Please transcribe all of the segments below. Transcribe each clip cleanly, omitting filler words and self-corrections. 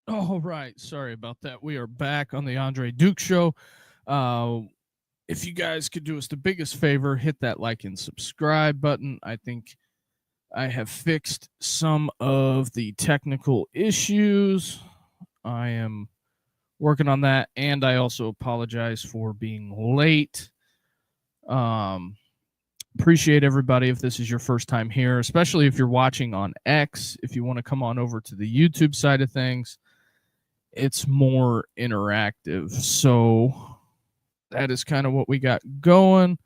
All right. Sorry about that. We are back on the Andre Duke Show. If you guys could do us the biggest favor, hit that like and subscribe button. I think I have fixed some of the technical issues. I am working on that, and I also apologize for being late. Appreciate everybody if this is your first time here, especially if you're watching on X. If you want to come on over to the YouTube side of things, it's more interactive. So that is kind of what we got going.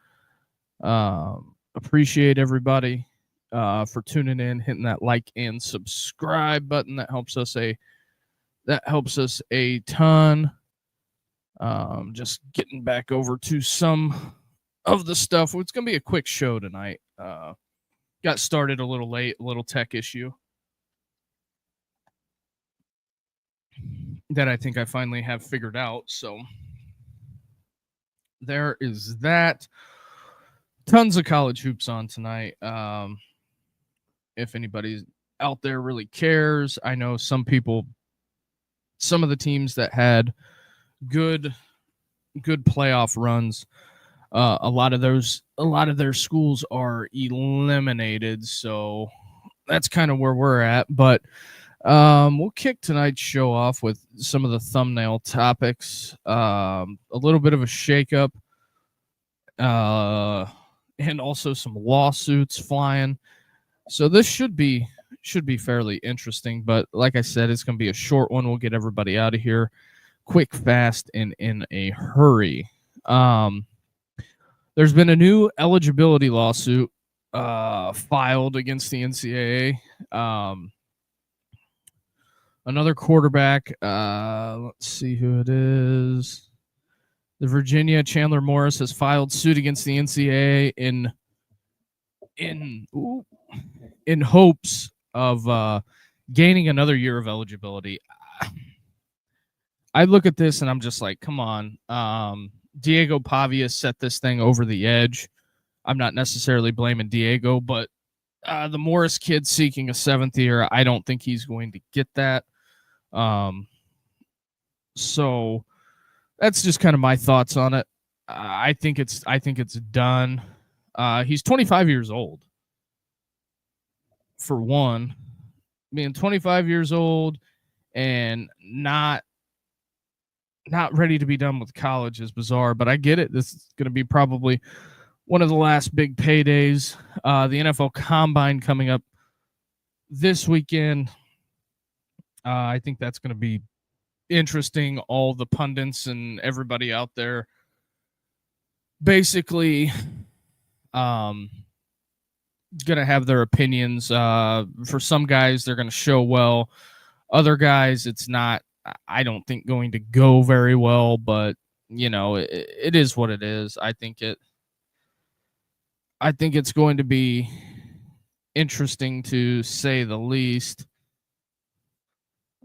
Appreciate everybody for tuning in, hitting that like and subscribe button. That helps us a ton. Just getting back over to some of the stuff. It's gonna be a quick show tonight. Got started a little late, a little tech issue that I think I finally have figured out. So there is that. Tons of college hoops on tonight. If anybody out there really cares, I know some of the teams that had good playoff runs, a lot of their schools are eliminated. So that's kind of where we're at. But we'll kick tonight's show off with some of the thumbnail topics, a little bit of a shakeup, and also some lawsuits flying. So this should be fairly interesting. But like I said, it's going to be a short one. We'll get everybody out of here quick, fast, and in a hurry. There's been a new eligibility lawsuit filed against the NCAA. Another quarterback, let's see who it is. The Virginia Chandler Morris has filed suit against the NCAA in hopes of gaining another year of eligibility. I look at this and I'm just like, come on. Diego Pavia set this thing over the edge. I'm not necessarily blaming Diego, but the Morris kid seeking a seventh year, I don't think he's going to get that. So that's just kind of my thoughts on it. I think it's done. He's 25 years old. For one, being 25 years old and not ready to be done with college is bizarre, but I get it. This is going to be probably one of the last big paydays. The NFL Combine coming up this weekend. I think that's going to be interesting. All the pundits and everybody out there basically going to have their opinions. For some guys, they're going to show well. Other guys, it's not, I don't think, going to go very well, but it is what it is. I think it's going to be interesting to say the least.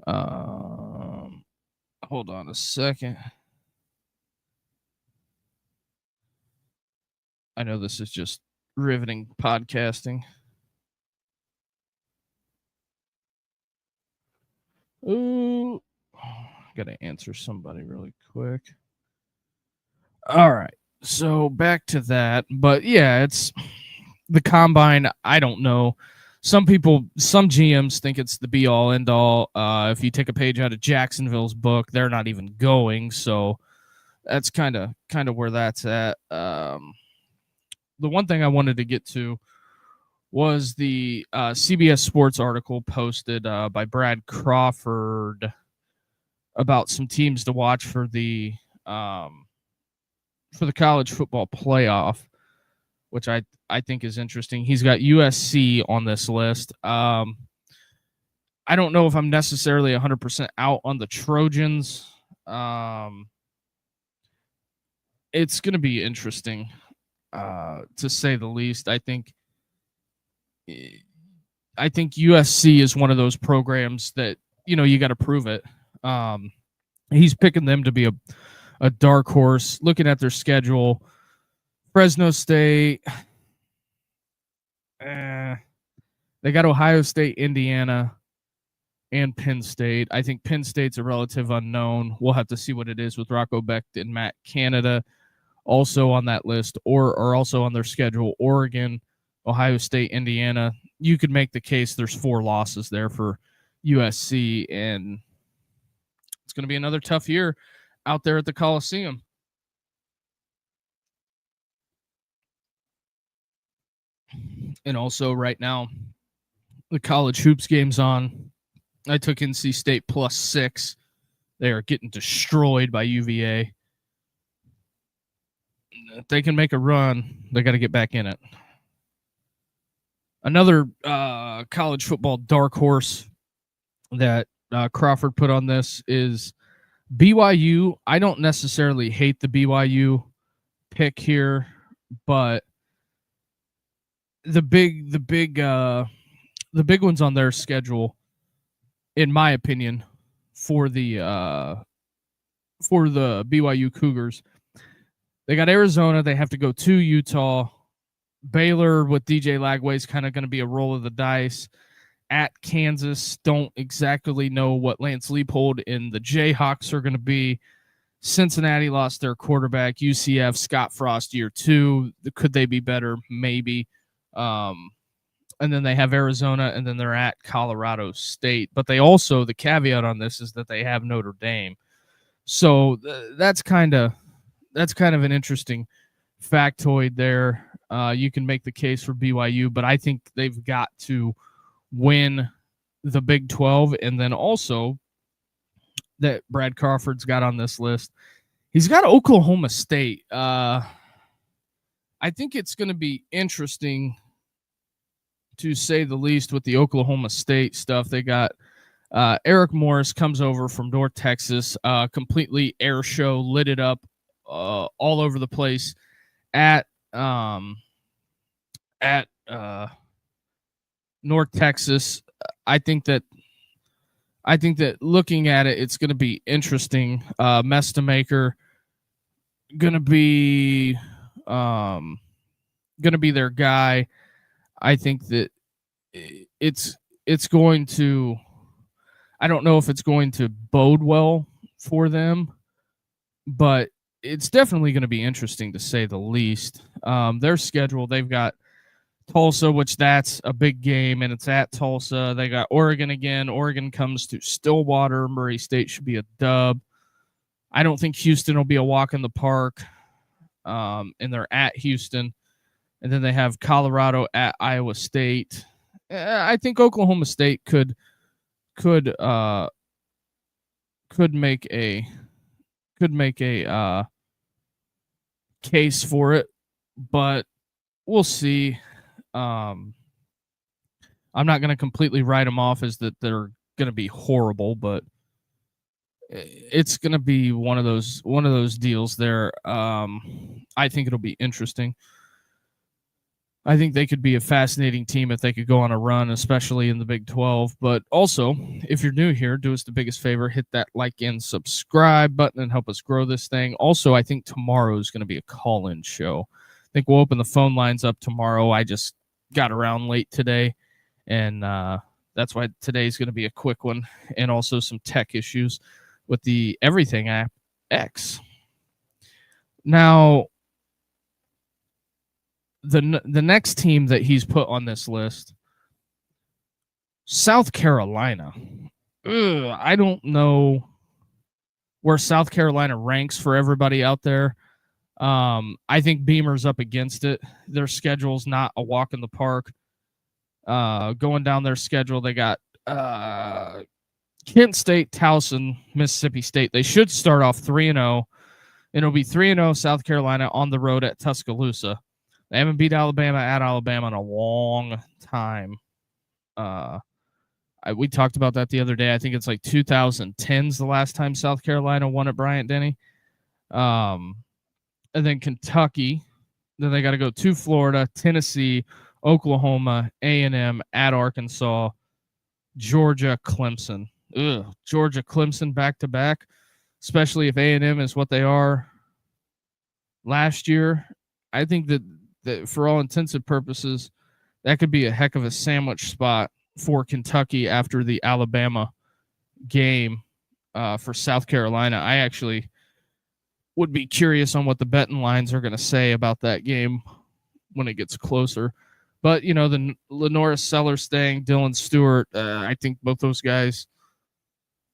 Hold on a second. I know this is just riveting podcasting. Ooh, gotta answer somebody really quick. All right, so back to that. But yeah, it's the Combine. I don't know. Some GMs think it's the be all end all. If you take a page out of Jacksonville's book, they're not even going. So that's kind of where that's at. The one thing I wanted to get to was the CBS Sports article posted by Brad Crawford about some teams to watch for the college football playoff, which I think is interesting. He's got USC on this list. I don't know if I'm necessarily 100% out on the Trojans. It's going to be interesting, to say the least. I think USC is one of those programs that, you got to prove it. He's picking them to be a dark horse. Looking at their schedule, Fresno State, they got Ohio State, Indiana, and Penn State. I think Penn State's a relative unknown. We'll have to see what it is with Rocco Becht and Matt Canada also on that list, or also on their schedule. Oregon, Ohio State, Indiana. You could make the case there's 4 losses there for USC, and it's going to be another tough year out there at the Coliseum. And also right now, the college hoops game's on. I took NC State +6. They are getting destroyed by UVA. If they can make a run, they got to get back in it. Another college football dark horse that Crawford put on this is BYU. I don't necessarily hate the BYU pick here, but the big ones on their schedule, in my opinion, for the BYU Cougars, they got Arizona. They have to go to Utah. Baylor with DJ Lagway is kind of going to be a roll of the dice. At Kansas, don't exactly know what Lance Leipold and the Jayhawks are going to be. Cincinnati lost their quarterback. UCF, Scott Frost, year 2. Could they be better? Maybe. And then they have Arizona, and then they're at Colorado State. But they also, the caveat on this is that they have Notre Dame. So that's kind of an interesting factoid there. You can make the case for BYU, but I think they've got to win the Big 12. And then also that Brad Crawford's got on this list, he's got Oklahoma State. I think it's going to be interesting, to say the least, with the Oklahoma State stuff. They got Eric Morris comes over from North Texas, completely air show, lit it up all over the place at North Texas. I think that looking at it, it's going to be interesting. Mestamaker going to be their guy. I think that it's going to, I don't know if it's going to bode well for them, but it's definitely going to be interesting, to say the least. Their schedule, they've got Tulsa, which that's a big game, and it's at Tulsa. They got Oregon again. Oregon comes to Stillwater. Murray State should be a dub. I don't think Houston will be a walk in the park, and they're at Houston. And then they have Colorado at Iowa State. I think Oklahoma State could make a case for it, but we'll see. I'm not going to completely write them off as that they're going to be horrible, but it's going to be one of those deals there. I think it'll be interesting. I think they could be a fascinating team if they could go on a run, especially in the Big 12. But also, if you're new here, do us the biggest favor, hit that like and subscribe button and help us grow this thing. Also, I think tomorrow is going to be a call-in show. I think we'll open the phone lines up tomorrow. I just got around late today, and that's why today's going to be a quick one, and also some tech issues with the Everything app X. Now, the next team that he's put on this list, South Carolina. I don't know where South Carolina ranks for everybody out there. I think Beamer's up against it. Their schedule's not a walk in the park. Going down their schedule, they got Kent State, Towson, Mississippi State. They should start off 3-0. It'll be 3-0 South Carolina on the road at Tuscaloosa. They haven't beat Alabama at Alabama in a long time. I We talked about that the other day. I think it's like 2010's the last time South Carolina won at Bryant-Denny. And then Kentucky. Then they got to go to Florida, Tennessee, Oklahoma, A&M, at Arkansas, Georgia, Clemson. Georgia, Clemson back-to-back, especially if A&M is what they are last year. I think that for all intents and purposes, that could be a heck of a sandwich spot for Kentucky after the Alabama game for South Carolina. I actually would be curious on what the betting lines are going to say about that game when it gets closer. But, you know, the Lenora Sellers thing, Dylan Stewart, I think both those guys,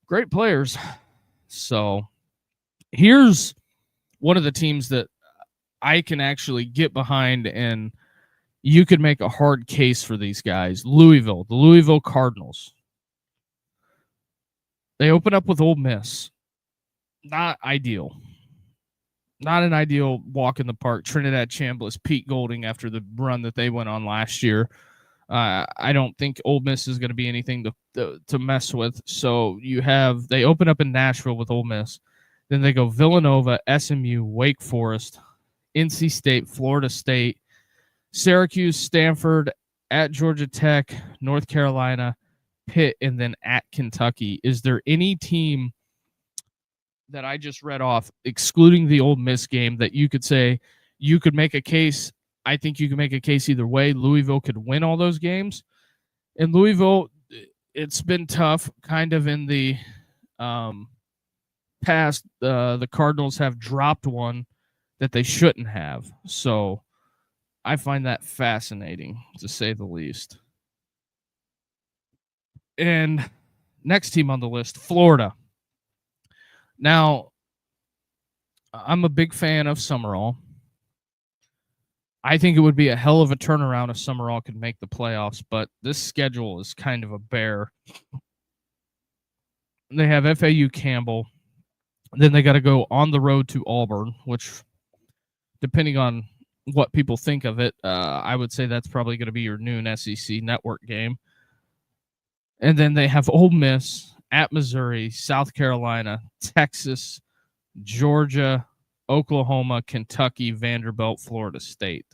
great players. So here's one of the teams that I can actually get behind, and you could make a hard case for these guys. Louisville, the Louisville Cardinals. They open up with Ole Miss. Not ideal. Not an ideal walk in the park. Trinidad Chambliss, Pete Golding after the run that they went on last year. I don't think Ole Miss is going to be anything to mess with. So they open up in Nashville with Ole Miss. Then they go Villanova, SMU, Wake Forest, NC State, Florida State, Syracuse, Stanford, at Georgia Tech, North Carolina, Pitt, and then at Kentucky. Is there any team that I just read off, excluding the Ole Miss game, that you could say you could make a case? I think you can make a case either way. Louisville could win all those games. And Louisville, it's been tough kind of in the past. The Cardinals have dropped one that they shouldn't have. So I find that fascinating, to say the least. And next team on the list, Florida. Now, I'm a big fan of Summerall. I think it would be a hell of a turnaround if Summerall could make the playoffs, but this schedule is kind of a bear. They have FAU Campbell. Then they got to go on the road to Auburn, which, depending on what people think of it, I would say that's probably going to be your noon SEC network game. And then they have Ole Miss, at Missouri, South Carolina, Texas, Georgia, Oklahoma, Kentucky, Vanderbilt, Florida State.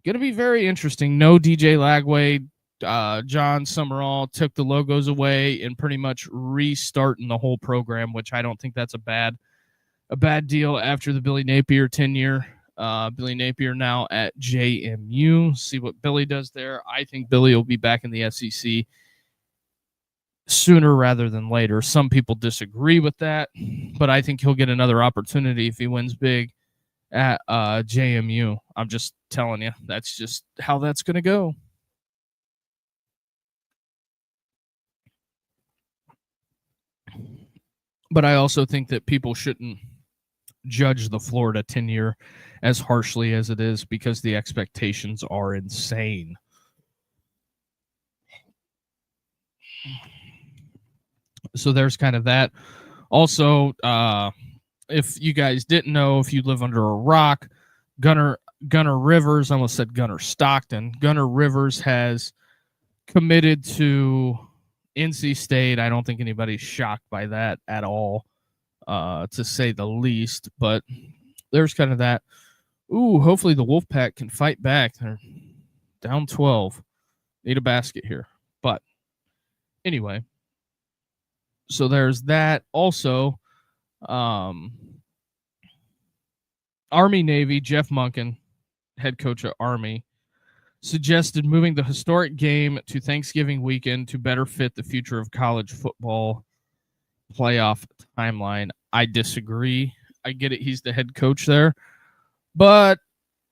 Going to be very interesting. No DJ Lagway. John Summerall took the logos away and pretty much restarting the whole program, which I don't think that's a bad deal after the Billy Napier tenure. Billy Napier now at JMU. See what Billy does there. I think Billy will be back in the SEC sooner rather than later. Some people disagree with that, but I think he'll get another opportunity if he wins big at JMU. I'm just telling you, that's just how that's going to go. But I also think that people shouldn't judge the Florida tenure as harshly as it is, because the expectations are insane. So there's kind of that. Also, if you guys didn't know, if you live under a rock, Gunnar Rivers, I almost said Gunnar Stockton. Gunnar Rivers has committed to NC State. I don't think anybody's shocked by that at all, to say the least. But there's kind of that. Ooh, hopefully the Wolfpack can fight back. They're down 12. Need a basket here. But anyway, so there's that. Also, Army-Navy, Jeff Monken, head coach of Army, suggested moving the historic game to Thanksgiving weekend to better fit the future of college football playoff timeline. I disagree. I get it. He's the head coach there. But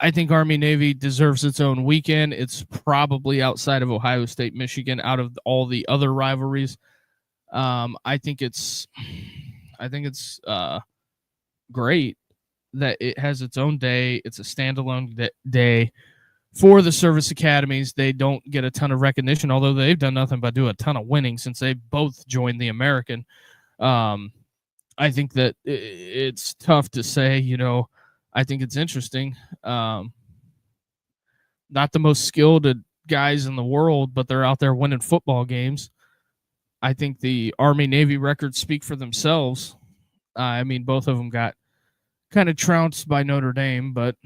I think Army-Navy deserves its own weekend. It's probably outside of Ohio State, Michigan, out of all the other rivalries. I think it's great that it has its own day. It's a standalone day for the service academies. They don't get a ton of recognition, although they've done nothing but do a ton of winning since they both joined the American. I think that it's tough to say, I think it's interesting. Not the most skilled guys in the world, but they're out there winning football games. I think the Army-Navy records speak for themselves. I mean, both of them got kind of trounced by Notre Dame, but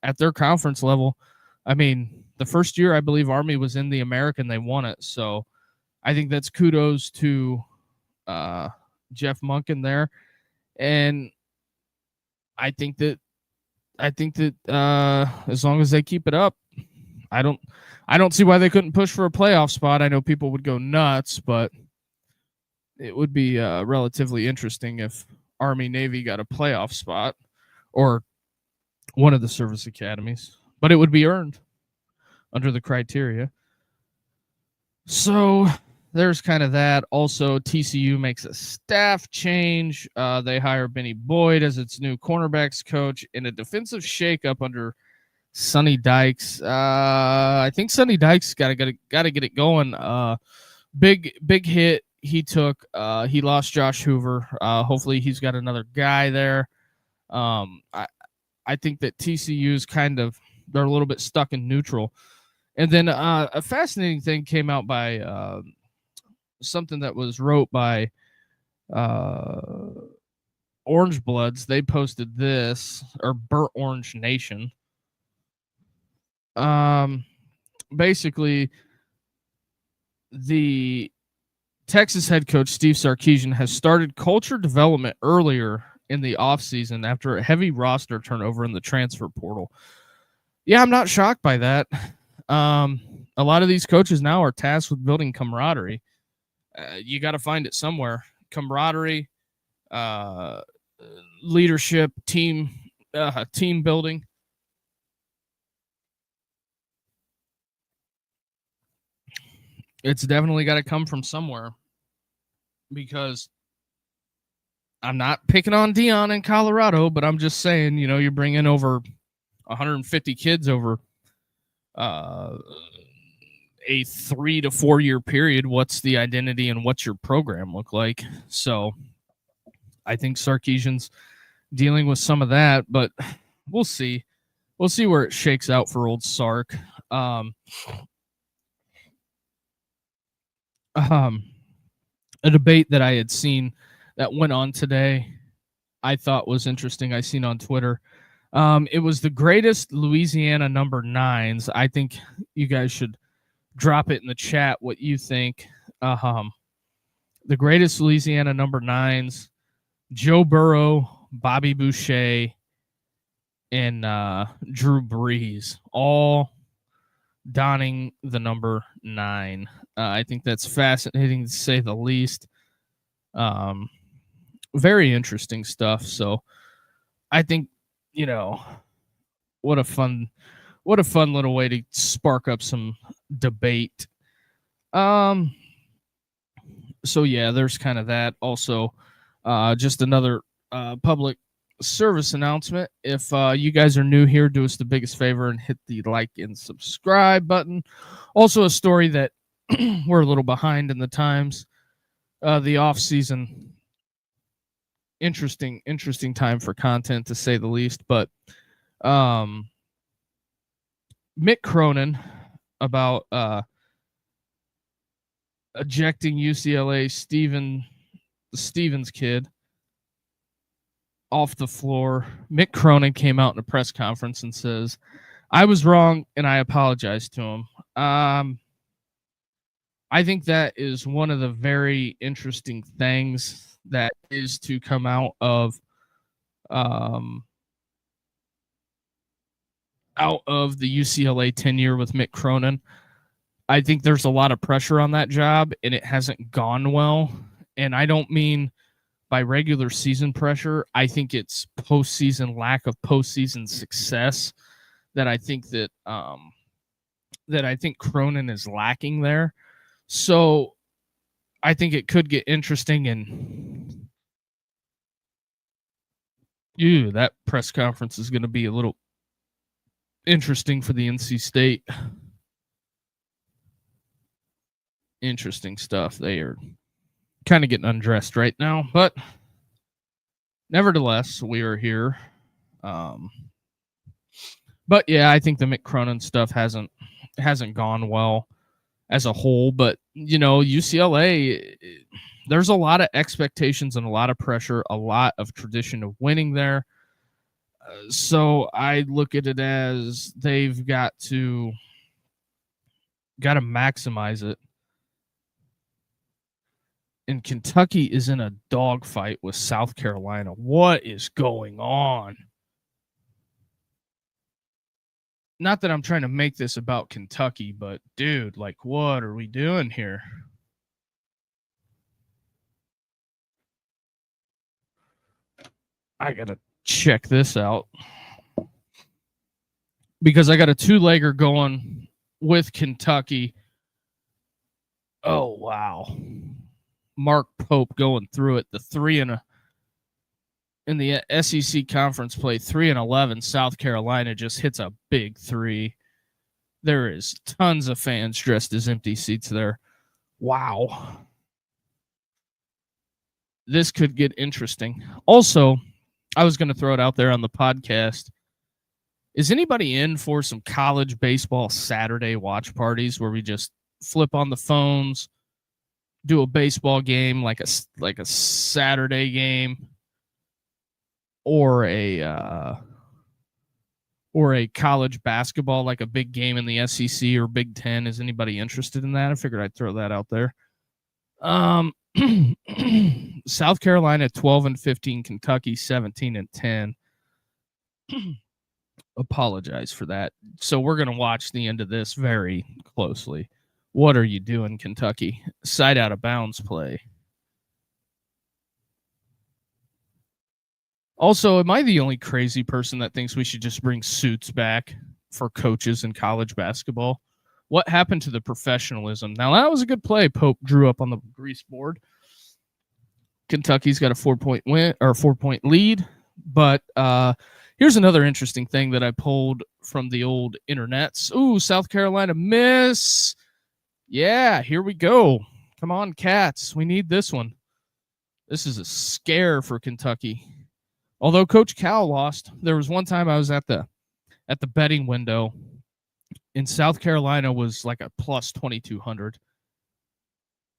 at their conference level, I mean, the first year I believe Army was in the American, they won it. So I think that's kudos to Jeff Monken there, and I think that as long as they keep it up, I don't see why they couldn't push for a playoff spot. I know people would go nuts, but it would be relatively interesting if Army Navy got a playoff spot or one of the service academies, but it would be earned under the criteria. So there's kind of that. Also, TCU makes a staff change. They hire Benny Boyd as its new cornerbacks coach in a defensive shakeup under Sonny Dykes. I think Sonny Dykes got to get it going. Big hit he took. He lost Josh Hoover. Hopefully he's got another guy there. I think that TCU's they're a little bit stuck in neutral. And then a fascinating thing came out by something that was wrote by Orange Bloods. They posted this, or Burnt Orange Nation. Basically, the Texas head coach Steve Sarkisian has started culture development earlier in the offseason after a heavy roster turnover in the transfer portal. Yeah, I'm not shocked by that. A lot of these coaches now are tasked with building camaraderie. You got to find it somewhere. Camaraderie, leadership, team building. It's definitely got to come from somewhere, because I'm not picking on Dion in Colorado, but I'm just saying, you're bringing over 150 kids over a 3 to 4 year period. What's the identity and what's your program look like? So I think Sarkisian's dealing with some of that, but we'll see. We'll see where it shakes out for old Sark. A debate that I had seen that went on today, I thought was interesting. I seen on Twitter. It was the greatest Louisiana number 9s. I think you guys should drop it in the chat what you think. The greatest Louisiana number 9s: Joe Burrow, Bobby Boucher, and Drew Brees, all donning the number 9. I think that's fascinating to say the least. Very interesting stuff. So I think, what a fun little way to spark up some debate. So yeah, there's kind of that. Also, just another public service announcement. If you guys are new here, do us the biggest favor and hit the like and subscribe button. Also, a story that we're a little behind in the times. The off season, interesting time for content, to say the least. But Mick Cronin about ejecting UCLA Stevens kid off the floor. Mick Cronin came out in a press conference and says, "I was wrong and I apologize to him." I think that is one of the very interesting things that is to come out of the UCLA tenure with Mick Cronin. I think there's a lot of pressure on that job, and it hasn't gone well. And I don't mean by regular season pressure. I think it's lack of postseason success that I think that Cronin is lacking there. So I think it could get interesting, and that press conference is going to be a little interesting for the NC State. Interesting stuff. They are kind of getting undressed right now, but nevertheless, we are here. But yeah, I think the Mick Cronin stuff hasn't hasn't gone well as a whole. But, UCLA, there's a lot of expectations and a lot of pressure, a lot of tradition of winning there. So I look at it as they've got to maximize it. And Kentucky is in a dogfight with South Carolina. What is going on? Not that I'm trying to make this about Kentucky, but dude, like, what are we doing here? I gotta check this out because I got a 2-legger going with Kentucky. Oh wow, Mark Pope going through it. The 3 in the SEC conference play, 3-11. South Carolina just hits a big 3. There is tons of fans dressed as empty seats there. Wow. This could get interesting. Also, I was going to throw it out there on the podcast. Is anybody in for some college baseball Saturday watch parties where we just flip on the phones, do a baseball game like a Saturday game, or a college basketball like a big game in the SEC or Big Ten? Is anybody interested in that? I figured I'd throw that out there. South Carolina 12-15, Kentucky 17-10. Apologize for that. So we're going to watch the end of this very closely. What are you doing, Kentucky? Side out of bounds play. Also, am I the only crazy person that thinks we should just bring suits back for coaches in college basketball? What happened to the professionalism? Now, that was a good play. Pope drew up on the grease board. Kentucky's got a 4-point win or 4-point lead. But here's another interesting thing that I pulled from the old internets. Ooh, South Carolina miss. Yeah, here we go. Come on, Cats. We need this one. This is a scare for Kentucky. Although Coach Cal lost, there was one time I was at the betting window, and South Carolina was like a plus 2,200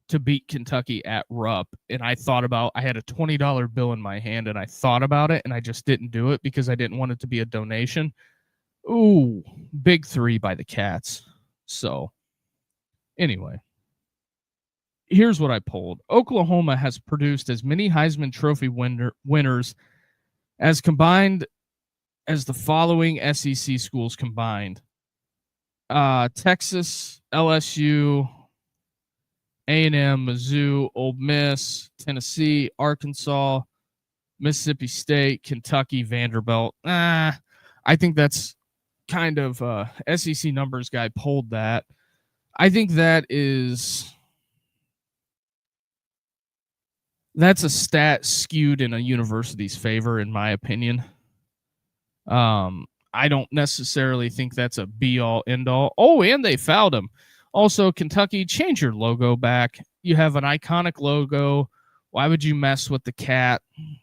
to beat Kentucky at Rupp. And I had a $20 bill in my hand, and I thought about it, and I just didn't do it because I didn't want it to be a donation. Ooh, big 3 by the Cats. So, anyway, here's what I pulled. Oklahoma has produced as many Heisman Trophy winners as combined as the following SEC schools combined. Texas, LSU, A&M, Mizzou, Ole Miss, Tennessee, Arkansas, Mississippi State, Kentucky, Vanderbilt. I think that's kind of SEC numbers guy pulled that. I think that's a stat skewed in a university's favor, in my opinion. I don't necessarily think that's a be-all, end-all. Oh, and they fouled him. Also, Kentucky, change your logo back. You have an iconic logo. Why would you mess with the cat?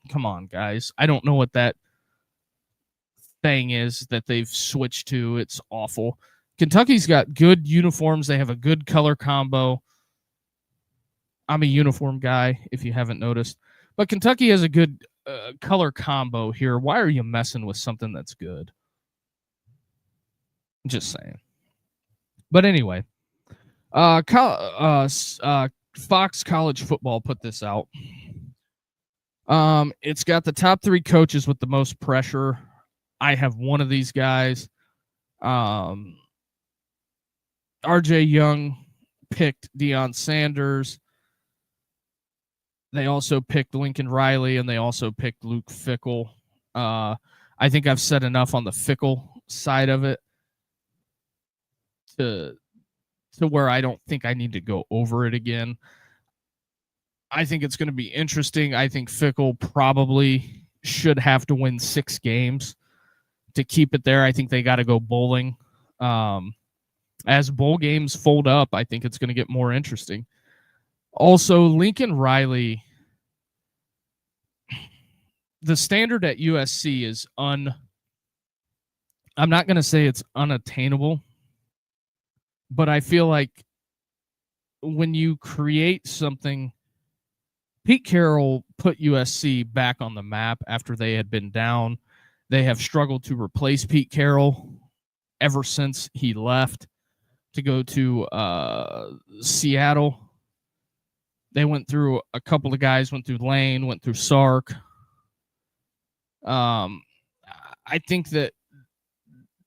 Come on, guys. I don't know what that thing is that they've switched to. It's awful. Kentucky's got good uniforms. They have a good color combo. I'm a uniform guy, if you haven't noticed. But Kentucky has a good color combo here. Why are you messing with something that's good? Just saying. But anyway, Fox College Football put this out. It's got the top 3 coaches with the most pressure. I have one of these guys. RJ Young picked Deion Sanders. They also picked Lincoln Riley, and they also picked Luke Fickell. I think I've said enough on the Fickell side of it to where I don't think I need to go over it again. I think it's going to be interesting. I think Fickell probably should have to win 6 games to keep it there. I think they got to go bowling. As bowl games fold up, I think it's going to get more interesting. Also, Lincoln Riley, the standard at USC is I'm not going to say it's unattainable, But I feel like when you create something, Pete Carroll put USC back on the map after they had been down. They have struggled to replace Pete Carroll ever since he left to go to Seattle. They went through a couple of guys, went through Lane, went through Sark. I think that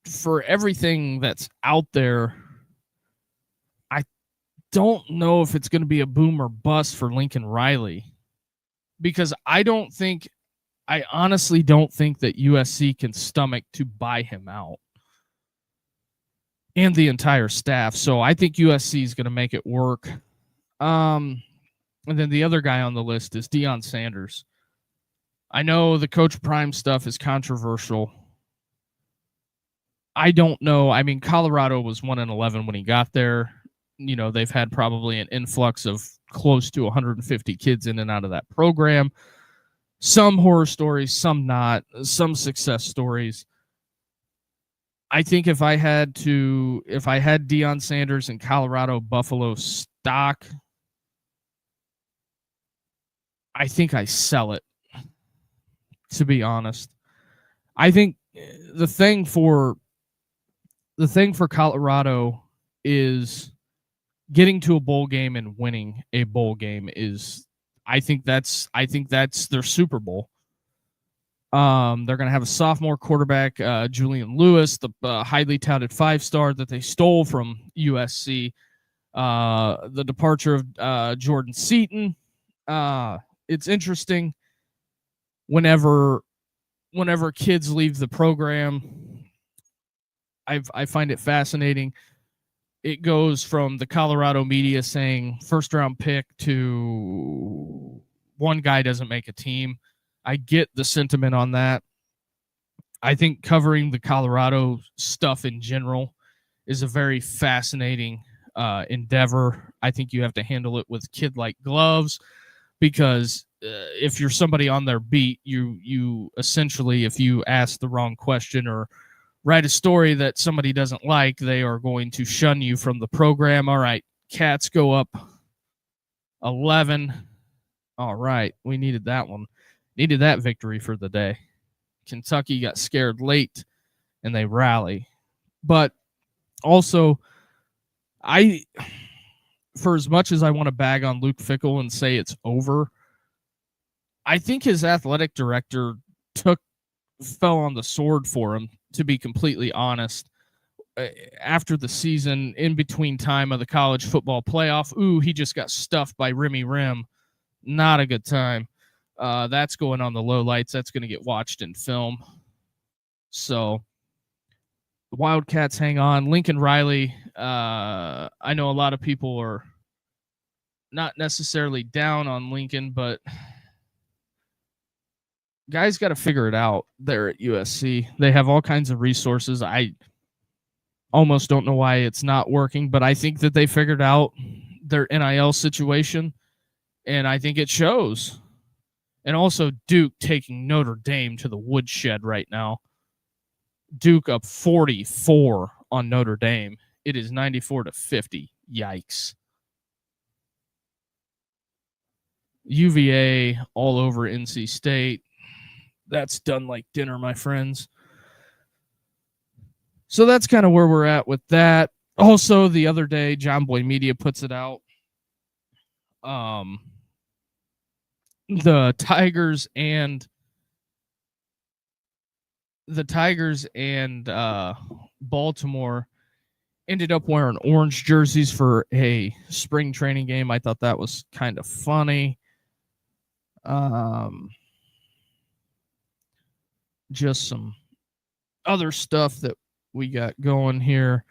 for everything that's out there, I don't know if it's going to be a boom or bust for Lincoln Riley, because I honestly don't think that USC can stomach to buy him out and the entire staff. So I think USC is going to make it work. And then the other guy on the list is Deion Sanders. I know the Coach Prime stuff is controversial. I don't know. I mean, Colorado was 1-11 when he got there. You know, they've had probably an influx of close to 150 kids in and out of that program. Some horror stories, some not, some success stories. I think if I had Deion Sanders in Colorado Buffalo stock, I think I sell it, to be honest. I think the thing for Colorado is getting to a bowl game and winning a bowl game is, I think that's their Super Bowl. They're going to have a sophomore quarterback, Julian Lewis, the highly touted 5-star that they stole from USC. The departure of Jordan Seaton. It's interesting whenever kids leave the program. I find it fascinating. It goes from the Colorado media saying first round pick to one guy doesn't make a team. I get the sentiment on that. I think covering the Colorado stuff in general is a very fascinating endeavor. I think you have to handle it with kid-like gloves, because if you're somebody on their beat, you essentially, if you ask the wrong question or write a story that somebody doesn't like, they are going to shun you from the program. All right, Cats go up 11. All right, we needed that one. Needed that victory for the day. Kentucky got scared late, and they rally. But also, for as much as I want to bag on Luke Fickell and say it's over, I think his athletic director fell on the sword for him, to be completely honest. After the season, in between time of the college football playoff, he just got stuffed by Remy Rim. Not a good time. That's going on the low lights. That's going to get watched in film. So the Wildcats hang on. Lincoln Riley, I know a lot of people are not necessarily down on Lincoln, but guys got to figure it out there at USC. They have all kinds of resources. I almost don't know why it's not working, but I think that they figured out their NIL situation, and I think it shows. And also Duke taking Notre Dame to the woodshed right now. Duke up 44 on Notre Dame. It is 94-50. Yikes. UVA all over NC State. That's done like dinner, my friends. So that's kind of where we're at with that. Also, the other day, John Boy Media puts it out. The Tigers and Baltimore ended up wearing orange jerseys for a spring training game. I thought that was kind of funny. Just some other stuff that we got going here.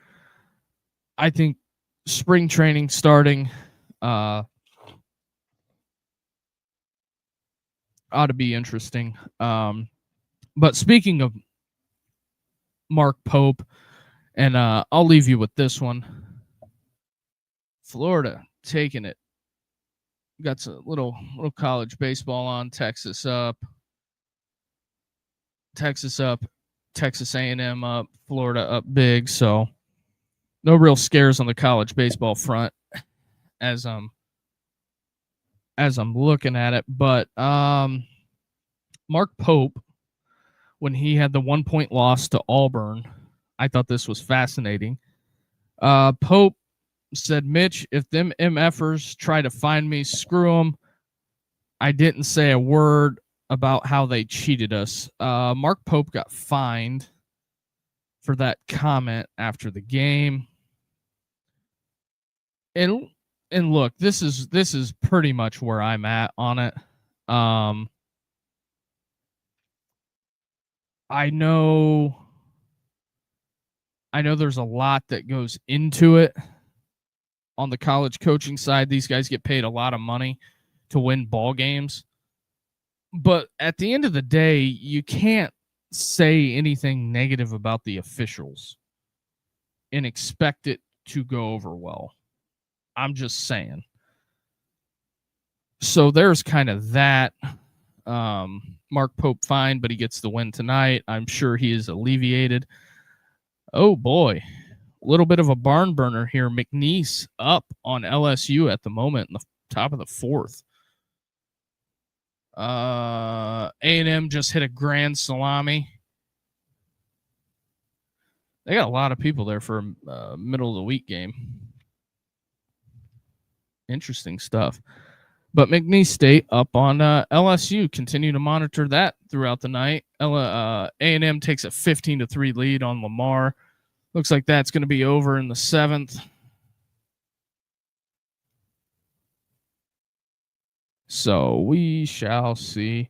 I think spring training starting ought to be interesting. But speaking of Mark Pope, and I'll leave you with this one. Florida taking it. Got a little college baseball on. Texas up. Texas A&M up. Florida up big. So no real scares on the college baseball front as I'm looking at it. But Mark Pope, when he had the 1-point loss to Auburn, I thought this was fascinating. Pope said, Mitch, if them MFers try to find me, screw them. I didn't say a word about how they cheated us. Mark Pope got fined for that comment after the game. And look, this is pretty much where I'm at on it. I know there's a lot that goes into it on the college coaching side. These guys get paid a lot of money to win ball games. But at the end of the day, you can't say anything negative about the officials and expect it to go over well. I'm just saying. So there's kind of that. Mark Pope fine, but he gets the win tonight. I'm sure he is alleviated. Oh boy, a little bit of a barn burner here. McNeese up on LSU at the moment in the top of the fourth. A&M just hit a grand salami. They got a lot of people there for a middle of the week game. Interesting stuff. But McNeese State up on LSU. Continue to monitor that throughout the night. A&M takes a 15-3 lead on Lamar. Looks like that's going to be over in the 7th. So we shall see.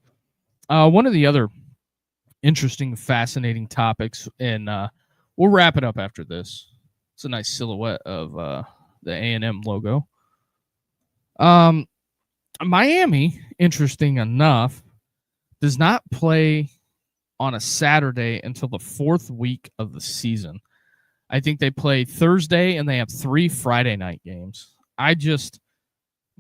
One of the other interesting, fascinating topics, and we'll wrap it up after this. It's a nice silhouette of the A&M logo. Miami, interesting enough, does not play on a Saturday until the 4th week of the season. I think they play Thursday and they have 3 Friday night games.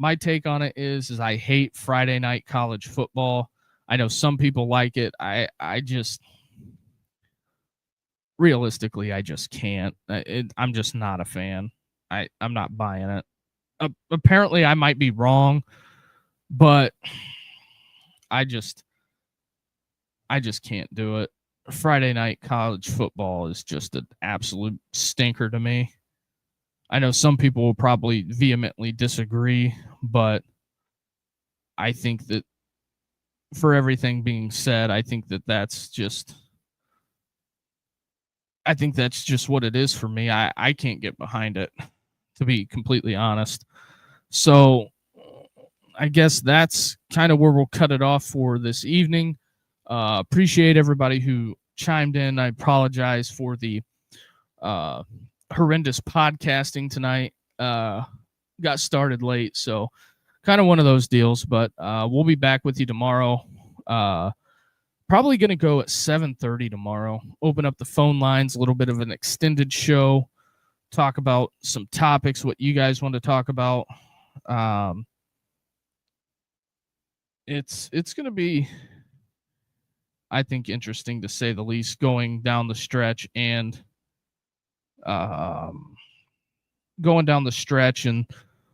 My take on it is I hate Friday night college football. I know some people like it. I just realistically, I just can't. I'm just not a fan. I'm not buying it. Apparently, I might be wrong, but I just can't do it. Friday night college football is just an absolute stinker to me. I know some people will probably vehemently disagree, but I think that for everything being said, I think that's just what it is for me. I can't get behind it, to be completely honest. So I guess that's kind of where we'll cut it off for this evening. Appreciate everybody who chimed in. I apologize for the horrendous podcasting tonight. Got started late, so kind of one of those deals, but we'll be back with you tomorrow. Probably going to go at 7:30 tomorrow. Open up the phone lines, a little bit of an extended show, talk about some topics, what you guys want to talk about. It's going to be, I think, interesting to say the least, going down the stretch and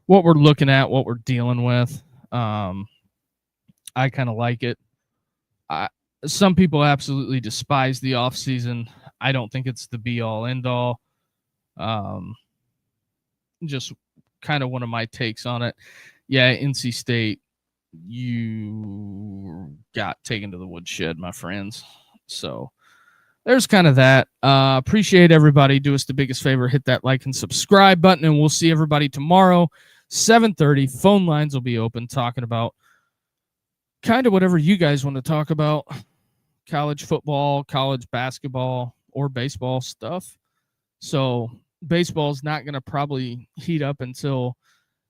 what we're looking at, what we're dealing with. I kind of like it. Some people absolutely despise the offseason. I don't think it's the be-all, end-all. Just kind of one of my takes on it. Yeah, NC State, you got taken to the woodshed, my friends. So there's kind of that. Appreciate everybody. Do us the biggest favor. Hit that like and subscribe button, and we'll see everybody tomorrow, 7:30. Phone lines will be open, talking about kind of whatever you guys want to talk about. College football, college basketball, or baseball stuff. So baseball's not going to probably heat up until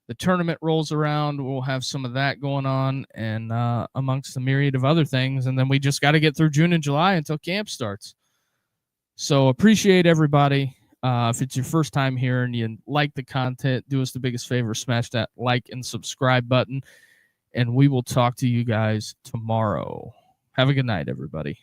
the tournament rolls around. We'll have some of that going on, and amongst the myriad of other things. And then we just got to get through June and July until camp starts. So appreciate everybody. If it's your first time here and you like the content, do us the biggest favor, smash that like and subscribe button, and we will talk to you guys tomorrow. Have a good night, everybody.